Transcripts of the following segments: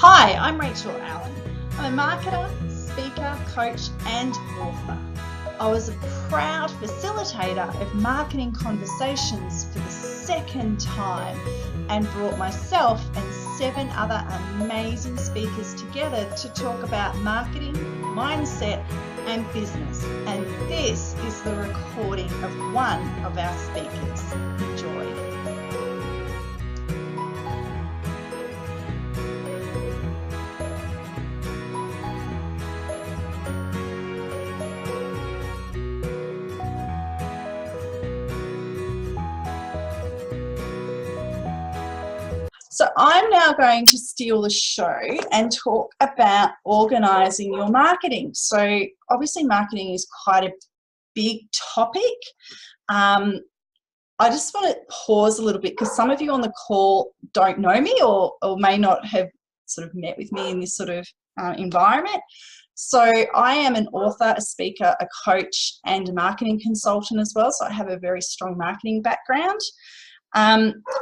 Hi, I'm Rachel Allan. I'm a marketer, speaker, coach and author. I was a proud facilitator of marketing conversations for the second time and brought myself and 7 other amazing speakers together to talk about marketing, mindset and business. And this is the recording of one of our speakers. Enjoy. So I'm now going to steal the show and talk about organising your marketing. So obviously marketing is quite a big topic. I just want to pause a little bit because some of you on the call don't know me or may not have sort of met with me in this sort of environment. So I am an author, a speaker, a coach and a marketing consultant as well. So I have a very strong marketing background.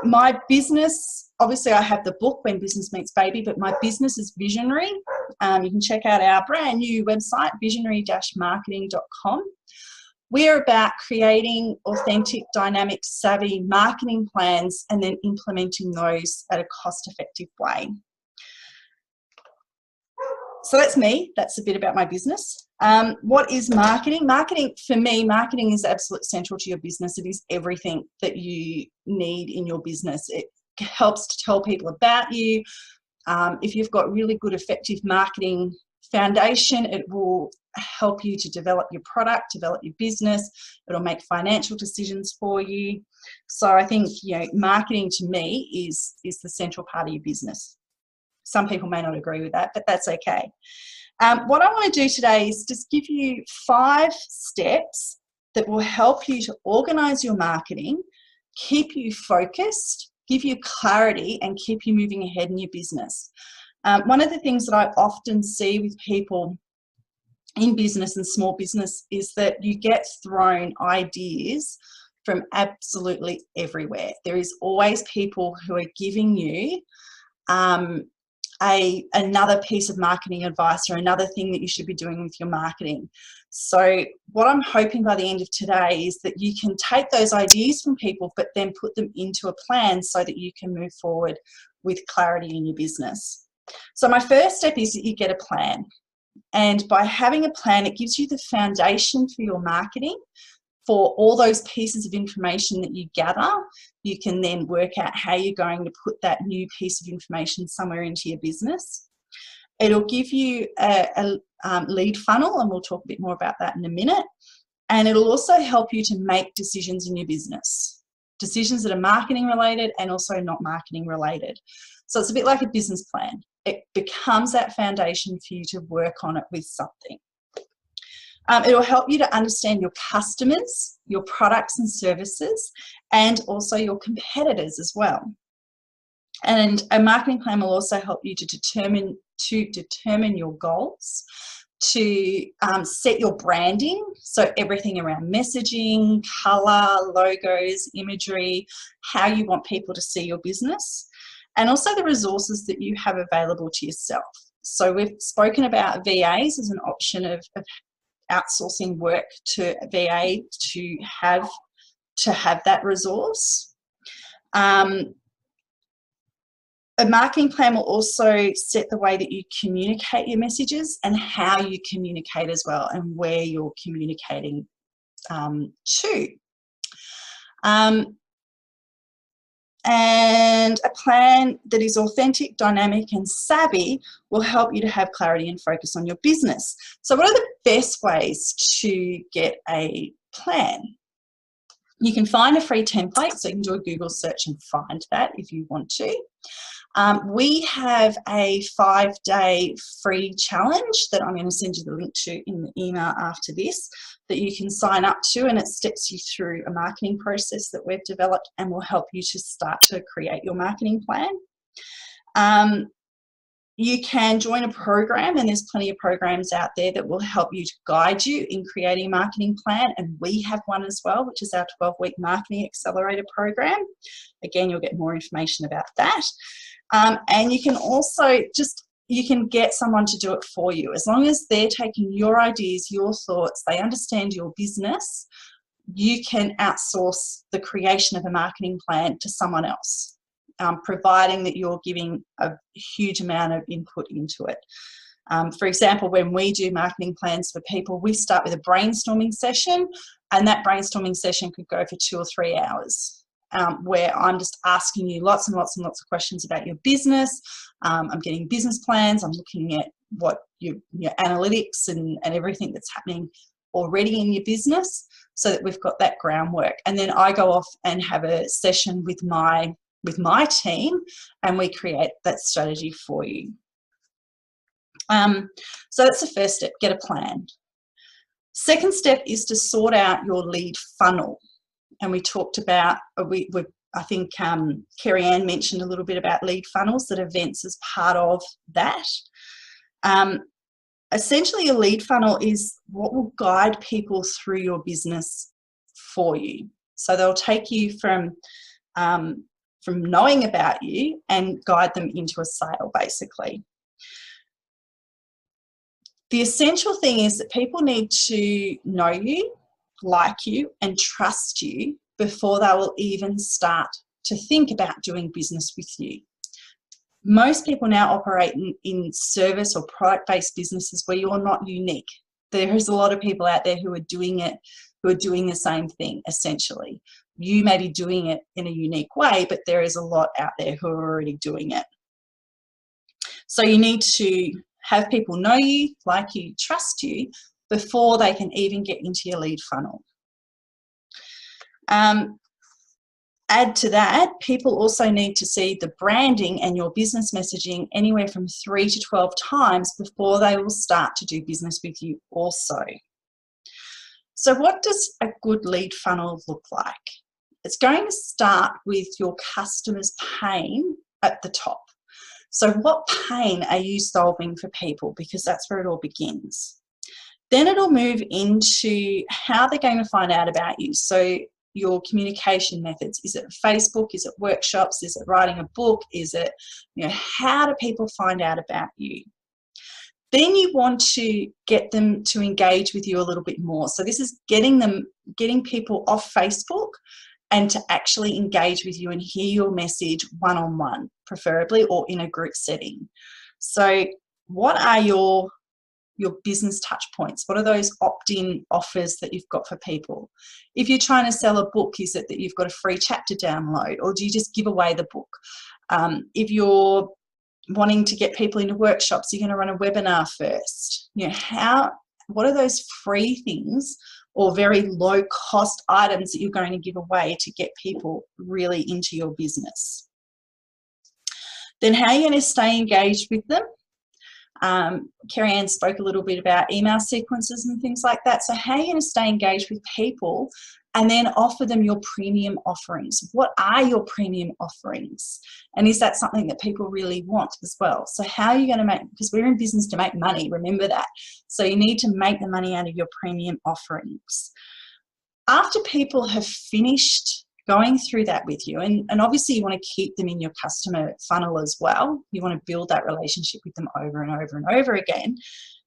My business, obviously I have the book When Business Meets Baby, but my business is Visionary. You can check out our brand new website, visionary-marketing.com. We're about creating authentic, dynamic, savvy marketing plans and then implementing those at a cost-effective way. So that's me. That's a bit about my business. What is marketing? Marketing, for me, marketing is absolutely central to your business. It is everything that you need in your business. It helps to tell people about you. If you've got really good, effective marketing foundation, it will help you to develop your product, develop your business. It'll make financial decisions for you. So I think, marketing to me is the central part of your business. Some people may not agree with that, but that's okay. What I want to do today is just give you 5 steps that will help you to organise your marketing, keep you focused, give you clarity and keep you moving ahead in your business. One of the things that I often see with people in business and small business is that you get thrown ideas from absolutely everywhere. There is always people who are giving you another piece of marketing advice or another thing that you should be doing with your marketing. So what I'm hoping by the end of today is that you can take those ideas from people but then put them into a plan so that you can move forward with clarity in your business. So my first step is that you get a plan. And by having a plan, it gives you the foundation for your marketing. For all those pieces of information that you gather, you can then work out how you're going to put that new piece of information somewhere into your business. It'll give you a lead funnel, and we'll talk a bit more about that in a minute. And it'll also help you to make decisions in your business, decisions that are marketing related and also not marketing related. So it's a bit like a business plan. It becomes that foundation for you to work on it with something. It'll help you to understand your customers, your products and services, and also your competitors as well. And a marketing plan will also help you to determine your goals, to set your branding, so everything around messaging, colour, logos, imagery, how you want people to see your business, and also the resources that you have available to yourself. So we've spoken about VAs as an option of outsourcing work to a VA to have that resource. A marketing plan will also set the way that you communicate your messages and how you communicate as well and where you're communicating to. And a plan that is authentic, dynamic and savvy will help you to have clarity and focus on your business. So what are the best ways to get a plan? You can find a free template, so you can do a Google search and find that if you want to. We have a 5-day free challenge that I'm going to send you the link to in the email after this that you can sign up to, and it steps you through a marketing process that we've developed and will help you to start to create your marketing plan. You can join a program, and there's plenty of programs out there that will help you to guide you in creating a marketing plan, and we have one as well, which is our 12-week Marketing Accelerator program. Again, you'll get more information about that. And you can also just you can get someone to do it for you. As long as they're taking your ideas, your thoughts, they understand your business, you can outsource the creation of a marketing plan to someone else, providing that you're giving a huge amount of input into it. For example, when we do marketing plans for people, we start with a brainstorming session, and that brainstorming session could go for 2 or 3 hours, where I'm just asking you lots and lots and lots of questions about your business. I'm getting business plans. I'm looking at what your analytics and everything that's happening already in your business, so that we've got that groundwork. And then I go off and have a session with my team, and we create that strategy for you. So that's the first step, get a plan. Second step is to sort out your lead funnel. And we talked about, I think Kerry Ann mentioned a little bit about lead funnels, that events is part of that. Essentially, a lead funnel is what will guide people through your business for you. So they'll take you from knowing about you and guide them into a sale, basically. The essential thing is that people need to know you, like you, and trust you before they will even start to think about doing business with you. Most people now operate in service or product-based businesses where you're not unique. There is a lot of people out there who are doing it, who are doing the same thing, essentially. You may be doing it in a unique way, but there is a lot out there who are already doing it. So you need to have people know you, like you, trust you, before they can even get into your lead funnel. Add to that, people also need to see the branding and your business messaging anywhere from 3 to 12 times before they will start to do business with you also. So what does a good lead funnel look like? It's going to start with your customer's pain at the top. So what pain are you solving for people? Because that's where it all begins. Then it'll move into how they're going to find out about you. So your communication methods. Is it Facebook? Is it workshops? Is it writing a book? Is it, how do people find out about you? Then you want to get them to engage with you a little bit more. So this is getting people off Facebook and to actually engage with you and hear your message one-on-one, preferably, or in a group setting. So what are your business touch points? What are those opt-in offers that you've got for people? If you're trying to sell a book, is it that you've got a free chapter download, or do you just give away the book? If you're wanting to get people into workshops, you're going to run a webinar first. What are those free things or very low cost items that you're going to give away to get people really into your business? Then how are you going to stay engaged with them? Kerry Ann spoke a little bit about email sequences and things like that. So how are you going to stay engaged with people and then offer them your premium offerings? What are your premium offerings? And is that something that people really want as well? So how are you going to make, because we're in business to make money, remember that. So you need to make the money out of your premium offerings. After people have finished going through that with you, and obviously you want to keep them in your customer funnel as well. You want to build that relationship with them over and over and over again.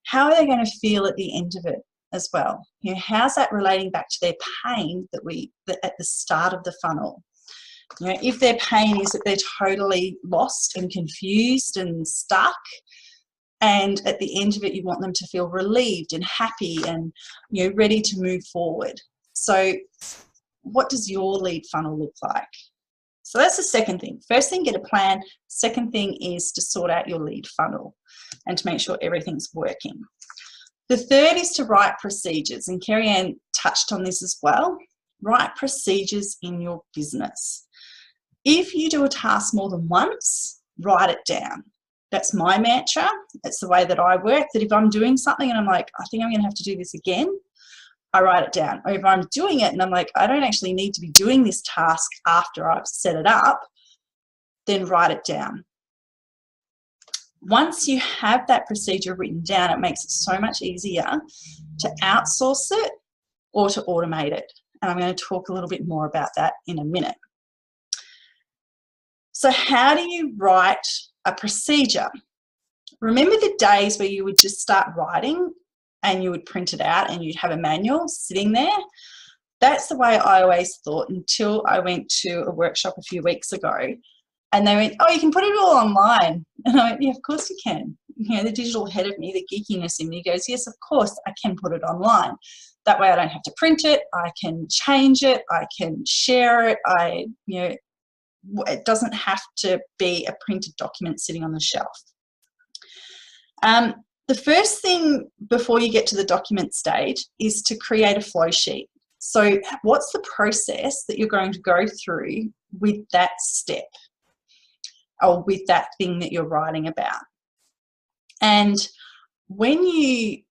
How are they going to feel at the end of it as well? How's that relating back to their pain that at the start of the funnel? If their pain is that they're totally lost and confused and stuck, and at the end of it you want them to feel relieved and happy and ready to move forward. So what does your lead funnel look like? So that's the second thing. First thing, get a plan. Second thing is to sort out your lead funnel and to make sure everything's working. The third is to write procedures, and Kerry Ann touched on this as well. Write procedures in your business. If you do a task more than once, write it down. That's my mantra. It's the way that I work, that if I'm doing something and I'm like, I think I'm going to have to do this again, I write it down. Or if I'm doing it and I'm like, I don't actually need to be doing this task after I've set it up, then write it down. Once you have that procedure written down, it makes it so much easier to outsource it or to automate it. And I'm going to talk a little bit more about that in a minute. So how do you write a procedure? Remember the days where you would just start writing and you would print it out and you'd have a manual sitting there? That's the way I always thought, until I went to a workshop a few weeks ago and they went, oh, you can put it all online. And I went, yeah, of course you can. You know, the digital head of me, the geekiness in me goes, yes, of course I can put it online. That way I don't have to print it, I can change it, I can share it, it doesn't have to be a printed document sitting on the shelf. The first thing before you get to the document stage is to create a flow sheet. So what's the process that you're going to go through with that step or with that thing that you're writing about? And when you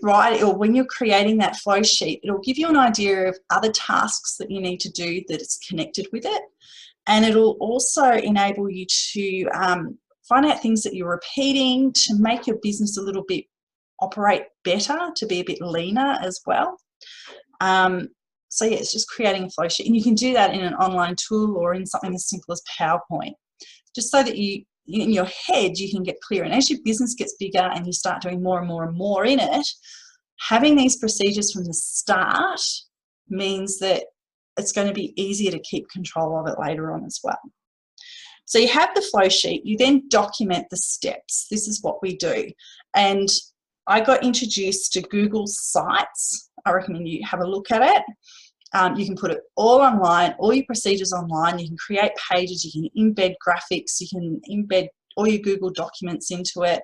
write it, or when you're creating that flow sheet, it'll give you an idea of other tasks that you need to do that is connected with it. And it'll also enable you to find out things that you're repeating, to make your business a little bit operate better, to be a bit leaner as well. So yeah, it's just creating a flow sheet. And you can do that in an online tool or in something as simple as PowerPoint, just so that you, in your head, you can get clear. And as your business gets bigger and you start doing more and more and more in it, having these procedures from the start means that it's going to be easier to keep control of it later on as well. So you have the flow sheet, you then document the steps. This is what we do. And I got introduced to Google Sites. I recommend you have a look at it. You can put it all online, all your procedures online. You can create pages, you can embed graphics, you can embed all your Google documents into it.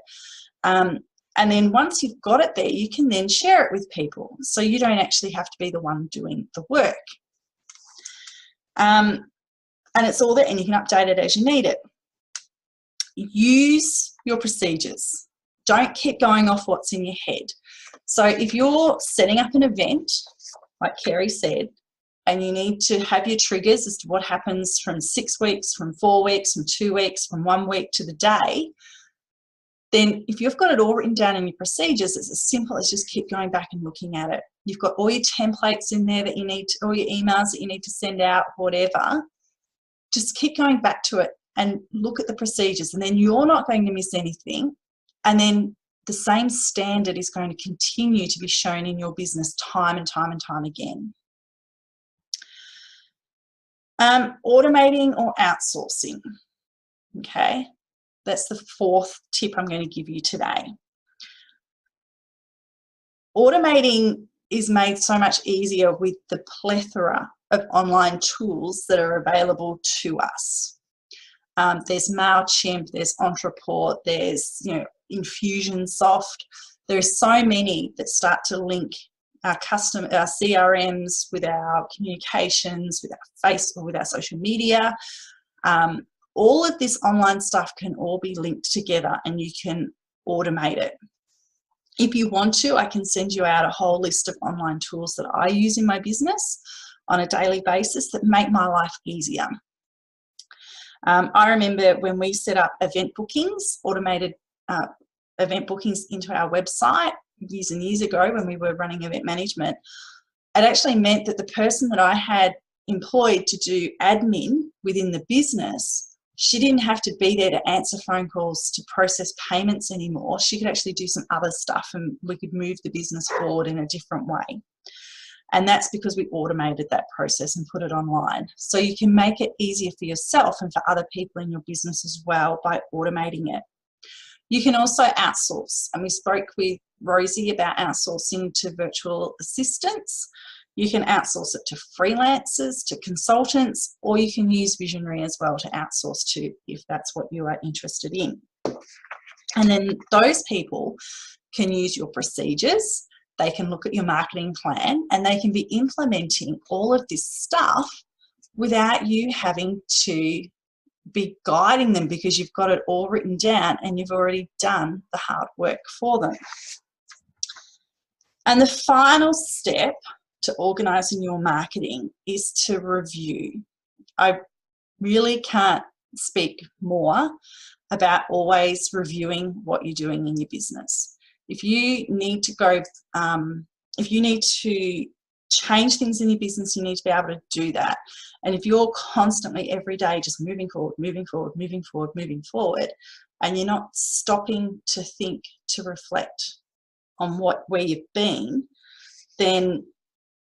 And then once you've got it there, you can then share it with people. So you don't actually have to be the one doing the work. And it's all there, and you can update it as you need it. Use your procedures. Don't keep going off what's in your head. So if you're setting up an event, like Kerry said, and you need to have your triggers as to what happens from 6 weeks, from 4 weeks, from 2 weeks, from 1 week to the day, then if you've got it all written down in your procedures, it's as simple as just keep going back and looking at it. You've got all your templates in there that you need, all your emails that you need to send out, whatever. Just keep going back to it and look at the procedures, and then you're not going to miss anything. And then the same standard is going to continue to be shown in your business time and time and time again. Automating or outsourcing. Okay, that's the fourth tip I'm going to give you today. Automating is made so much easier with the plethora of online tools that are available to us. There's MailChimp, there's Entreport, there's Infusionsoft. There's so many that start to link our CRMs with our communications, with our Facebook, with our social media. All of this online stuff can all be linked together, and you can automate it. If you want to, I can send you out a whole list of online tools that I use in my business on a daily basis that make my life easier. I remember when we set up event bookings, automated event bookings into our website years and years ago when we were running event management, it actually meant that the person that I had employed to do admin within the business, she didn't have to be there to answer phone calls, to process payments anymore. She could actually do some other stuff, and we could move the business forward in a different way. And that's because we automated that process and put it online. So you can make it easier for yourself and for other people in your business as well by automating it. You can also outsource, and we spoke with Rosie about outsourcing to virtual assistants. You can outsource it to freelancers, to consultants, or you can use Visionary as well to outsource to, if that's what you are interested in. And then those people can use your procedures, they can look at your marketing plan, and they can be implementing all of this stuff without you having to be guiding them, because you've got it all written down and you've already done the hard work for them. And the final step to organising your marketing is to review. I really can't speak more about always reviewing what you're doing in your business. If you need to go, if you need to change things in your business, you need to be able to do that. And if you're constantly every day just moving forward, moving forward, moving forward, moving forward, and you're not stopping to think, to reflect on where you've been, then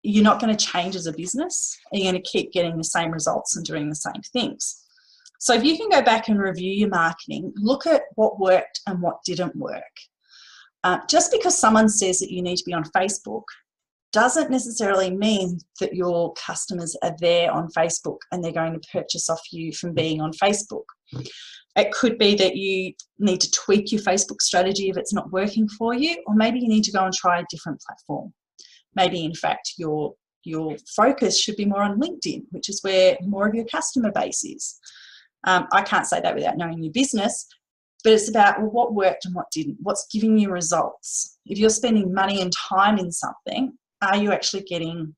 you're not going to change as a business, and you're going to keep getting the same results and doing the same things. So if you can go back and review your marketing, look at what worked and what didn't work. Just because someone says that you need to be on Facebook doesn't necessarily mean that your customers are there on Facebook and they're going to purchase off you from being on Facebook. It could be that you need to tweak your Facebook strategy if it's not working for you, or maybe you need to go and try a different platform. Maybe, in fact, your focus should be more on LinkedIn, which is where more of your customer base is. I can't say that without knowing your business, but it's about, well, what worked and what didn't. What's giving you results? If you're spending money and time in something, are you actually getting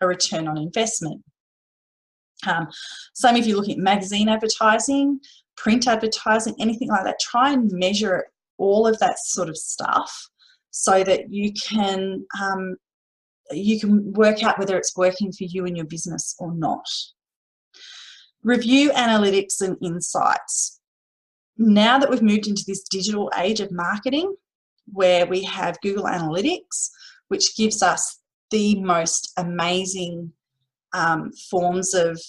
a return on investment? Same if you're looking at magazine advertising, print advertising, anything like that. Try and measure all of that sort of stuff so that you can work out whether it's working for you and your business or not. Review analytics and insights. Now that we've moved into this digital age of marketing, where we have Google Analytics, which gives us the most amazing forms of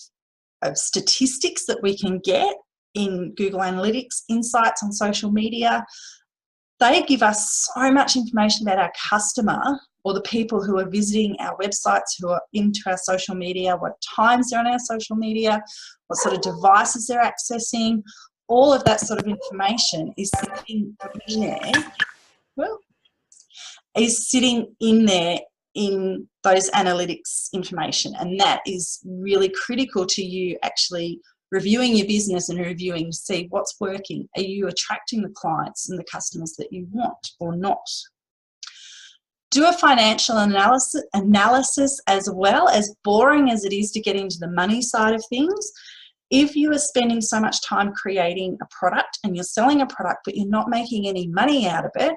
statistics that we can get in Google Analytics, insights on social media. They give us so much information about our customer, or the people who are visiting our websites, who are into our social media, what times they're on our social media, what sort of devices they're accessing. All of that sort of information is sitting in there. Well, is sitting in there in those analytics information, and that is really critical to you actually reviewing your business and reviewing to see what's working. Are you attracting the clients and the customers that you want or not? Do a financial analysis as well. As boring as it is to get into the money side of things, if you are spending so much time creating a product and you're selling a product but you're not making any money out of it,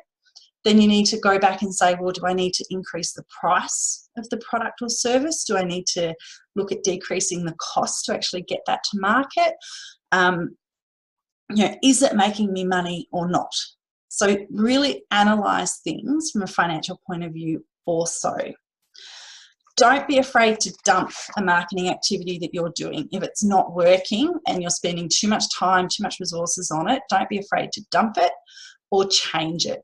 then you need to go back and say, well, do I need to increase the price of the product or service? Do I need to look at decreasing the cost to actually get that to market? Is it making me money or not? So really analyze things from a financial point of view also. Don't be afraid to dump a marketing activity that you're doing. If it's not working and you're spending too much time, too much resources on it, don't be afraid to dump it or change it.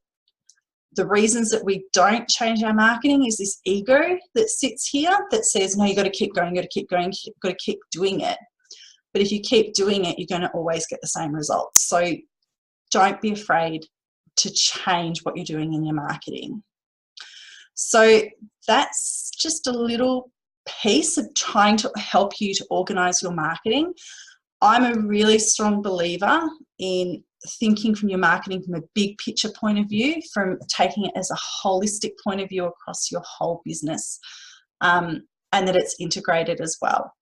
The reasons that we don't change our marketing is this ego that sits here that says, no, you've got to keep going, you've got to keep going, you've got to keep doing it. But if you keep doing it, you're going to always get the same results. So don't be afraid to change what you're doing in your marketing. So that's just a little piece of trying to help you to organize your marketing. I'm a really strong believer in thinking from your marketing from a big picture point of view, from taking it as a holistic point of view across your whole business, and that it's integrated as well.